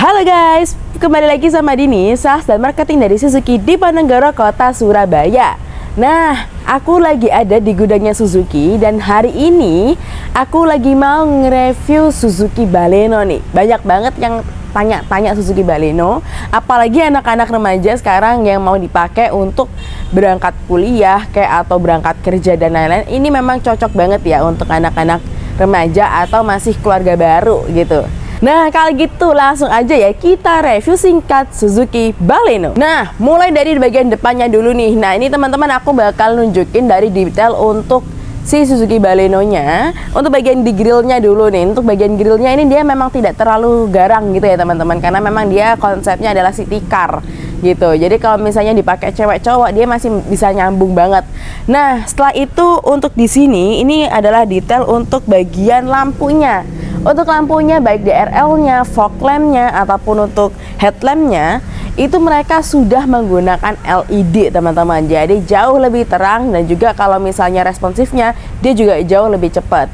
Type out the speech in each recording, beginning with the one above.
Halo guys, kembali lagi sama Dini, Sales dan Marketing dari Suzuki di Diponegoro, Kota Surabaya. Nah, aku lagi ada di gudangnya Suzuki dan hari ini aku lagi mau nge-review Suzuki Baleno nih. Banyak banget yang tanya-tanya Suzuki Baleno, apalagi anak-anak remaja sekarang yang mau dipakai untuk berangkat kuliah kayak atau berangkat kerja dan lain-lain. Ini memang cocok banget ya untuk anak-anak remaja atau masih keluarga baru gitu. Nah, kalau gitu langsung aja ya kita review singkat Suzuki Baleno. Nah, mulai dari bagian depannya dulu nih. Nah, ini teman-teman aku bakal nunjukin dari detail untuk si Suzuki Baleno-nya. Untuk bagian di grillnya dulu nih. Untuk bagian grillnya ini dia memang tidak terlalu garang gitu ya teman-teman, karena memang dia konsepnya adalah city car gitu. Jadi kalau misalnya dipakai cewek cowok dia masih bisa nyambung banget. Nah, setelah itu untuk di sini ini adalah detail untuk bagian lampunya. Untuk lampunya baik DRL-nya, fog lamp-nya ataupun untuk headlamp-nya itu mereka sudah menggunakan LED teman-teman. Jadi jauh lebih terang dan juga kalau misalnya responsifnya dia juga jauh lebih cepat.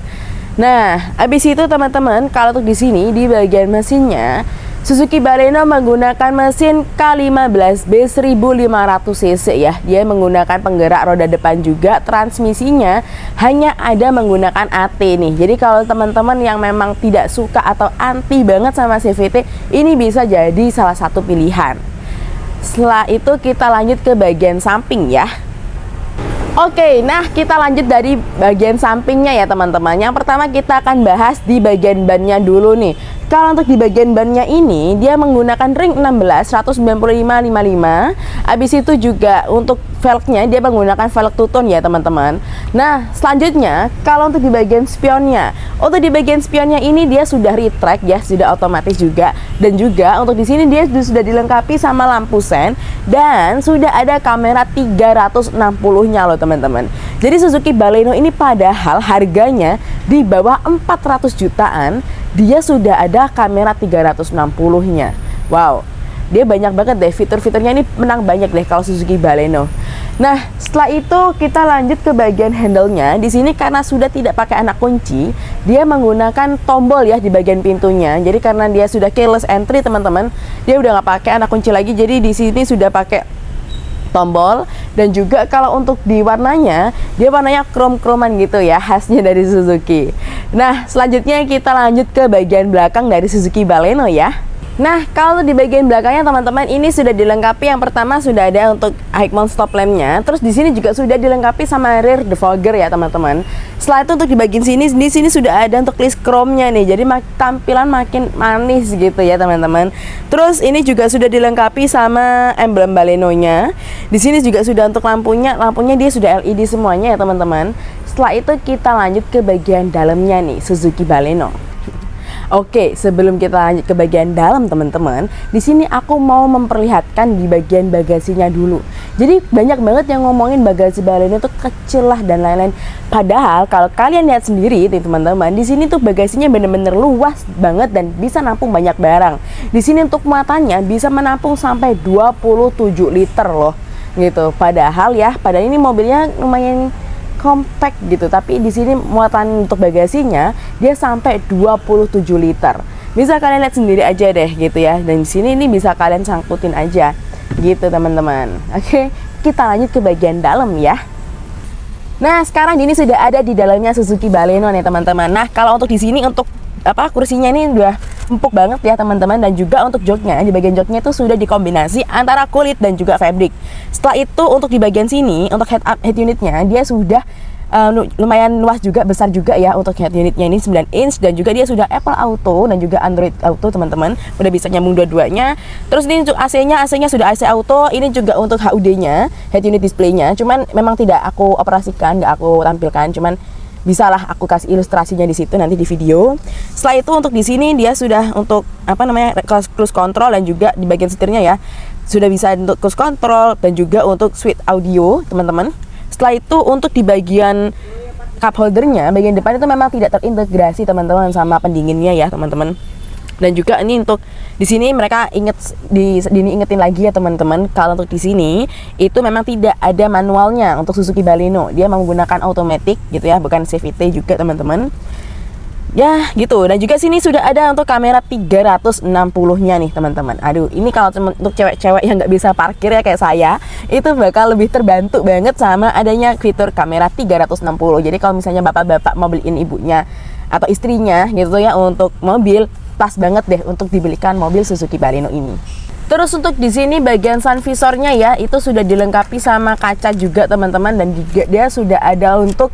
Nah, habis itu teman-teman kalau untuk di sini di bagian mesinnya Suzuki Baleno menggunakan mesin K15B 1500cc ya. Dia menggunakan penggerak roda depan juga. Transmisinya hanya ada menggunakan AT nih. Jadi kalau teman-teman yang memang tidak suka atau anti banget sama CVT, ini bisa jadi salah satu pilihan. Setelah itu kita lanjut ke bagian samping ya. Oke, nah kita lanjut dari bagian sampingnya ya teman-teman. Yang pertama kita akan bahas di bagian bannya dulu nih. Kalau untuk di bagian bannya ini dia menggunakan ring 16 195/55. Habis itu juga untuk velgnya dia menggunakan velg two-tone ya teman-teman. Nah, selanjutnya kalau untuk di bagian spionnya. Untuk di bagian spionnya ini dia sudah retract ya, sudah otomatis juga. Dan juga untuk di sini dia sudah dilengkapi sama lampu sen dan sudah ada kamera 360-nya loh teman-teman. Jadi Suzuki Baleno ini padahal harganya di bawah 400 jutaan, dia sudah ada kamera 360-nya. Wow, dia banyak banget deh fitur-fiturnya, ini menang banyak deh kalau Suzuki Baleno. Nah, setelah itu kita lanjut ke bagian handle-nya. Di sini karena sudah tidak pakai anak kunci, dia menggunakan tombol ya di bagian pintunya. Jadi karena dia sudah keyless entry teman-teman, dia udah nggak pakai anak kunci lagi. Jadi di sini sudah pakai tombol. Dan juga kalau untuk di warnanya, dia warnanya krom-kroman gitu ya, khasnya dari Suzuki. Nah, selanjutnya kita lanjut ke bagian belakang dari Suzuki Baleno ya. Nah, kalau di bagian belakangnya teman-teman ini sudah dilengkapi. Yang pertama sudah ada untuk high mount stop lamp-nya. Terus di sini juga sudah dilengkapi sama rear defogger ya teman-teman. Setelah itu untuk di bagian sini, di sini sudah ada untuk list chrome-nya nih. Jadi tampilan makin manis gitu ya teman-teman. Terus ini juga sudah dilengkapi sama emblem Baleno-nya. Di sini juga sudah untuk lampunya dia sudah LED semuanya ya teman-teman. Setelah itu kita lanjut ke bagian dalamnya nih Suzuki Baleno. Oke, sebelum kita lanjut ke bagian dalam teman-teman, di sini aku mau memperlihatkan di bagian bagasinya dulu. Jadi banyak banget yang ngomongin bagasi Baleno itu kecil lah dan lain-lain. Padahal kalau kalian lihat sendiri nih teman-teman, di sini tuh bagasinya bener-bener luas banget dan bisa nampung banyak barang. Di sini untuk muatannya bisa menampung sampai 27 liter loh, gitu. Padahal ini mobilnya lumayan compact gitu, tapi di sini muatan untuk bagasinya dia sampai 27 liter. Bisa kalian lihat sendiri aja deh gitu ya. Dan di sini ini bisa kalian sangkutin aja gitu teman-teman. Oke, kita lanjut ke bagian dalam ya. Nah, sekarang ini sudah ada di dalamnya Suzuki Baleno nih teman-teman. Nah, kalau untuk di sini untuk kursinya ini udah empuk banget ya teman-teman, dan juga untuk joknya, di bagian joknya itu sudah dikombinasi antara kulit dan juga fabric. Setelah itu untuk di bagian sini untuk head unitnya dia sudah lumayan luas juga, besar juga ya. Untuk head unitnya ini 9 inch dan juga dia sudah Apple Auto dan juga Android Auto teman-teman, udah bisa nyambung dua-duanya. Terus ini untuk AC-nya sudah AC Auto. Ini juga untuk HUD-nya, head unit display-nya, cuman memang tidak aku operasikan, nggak aku tampilkan, cuman bisalah aku kasih ilustrasinya di situ nanti di video. Setelah itu untuk di sini dia sudah untuk cruise control dan juga di bagian setirnya ya sudah bisa untuk cruise control dan juga untuk suite audio teman-teman. Setelah itu untuk di bagian cup holdernya bagian depan itu memang tidak terintegrasi teman-teman sama pendinginnya ya teman-teman. Dan juga ini untuk di sini mereka diingetin lagi ya teman-teman, kalau untuk di sini itu memang tidak ada manualnya untuk Suzuki Baleno. Dia menggunakan automatic gitu ya, bukan CVT juga teman-teman. Ya gitu, dan juga sini sudah ada untuk kamera 360-nya nih teman-teman. Aduh, ini kalau untuk cewek-cewek yang nggak bisa parkir ya kayak saya, itu bakal lebih terbantu banget sama adanya fitur kamera 360. Jadi kalau misalnya bapak-bapak mau beliin ibunya atau istrinya gitu ya untuk mobil, pas banget deh untuk dibelikan mobil Suzuki Baleno ini. Terus untuk di sini bagian sun visornya ya, itu sudah dilengkapi sama kaca juga teman-teman, dan juga dia sudah ada untuk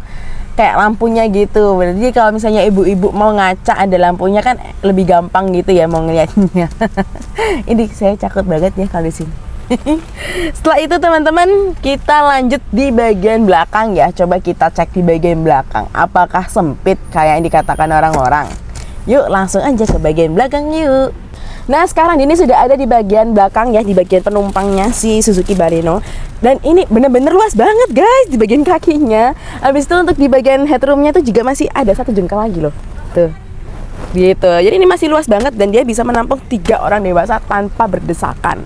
kayak lampunya gitu. Jadi kalau misalnya ibu-ibu mau ngaca ada lampunya kan lebih gampang gitu ya mau ngeliatnya. Ini saya cakep banget ya kalau di sini. Setelah itu teman-teman, kita lanjut di bagian belakang ya. Coba kita cek di bagian belakang, apakah sempit kayak yang dikatakan orang-orang. Yuk langsung aja ke bagian belakang yuk. Nah sekarang ini sudah ada di bagian belakang ya, di bagian penumpangnya si Suzuki Baleno. Dan ini bener-bener luas banget guys di bagian kakinya. Habis itu untuk di bagian headroomnya itu juga masih ada 1 jengkal lagi loh. Tuh, gitu. Jadi ini masih luas banget dan dia bisa menampung 3 orang dewasa tanpa berdesakan.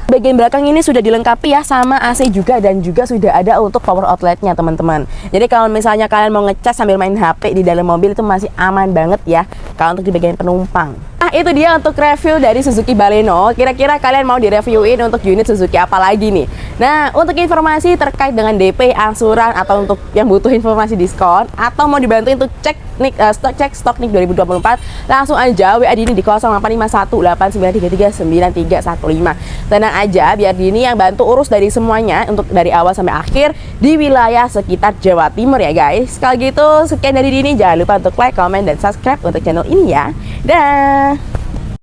Bagian belakang ini sudah dilengkapi ya sama AC juga, dan juga sudah ada untuk power outletnya teman-teman. Jadi kalau misalnya kalian mau ngecas sambil main HP di dalam mobil itu masih aman banget ya kalau untuk di bagian penumpang. Nah itu dia untuk review dari Suzuki Baleno. Kira-kira kalian mau direviewin untuk unit Suzuki apa lagi nih? Nah untuk informasi terkait dengan DP, angsuran, atau untuk yang butuh informasi diskon, atau mau dibantu untuk cek stok nik 2024, langsung aja WA Dini di 085189339315. Tenang aja, biar Dini yang bantu urus dari semuanya untuk dari awal sampai akhir di wilayah sekitar Jawa Timur ya guys. Kalau gitu sekian dari Dini, jangan lupa untuk like, comment, dan subscribe untuk channel ini ya. Dah.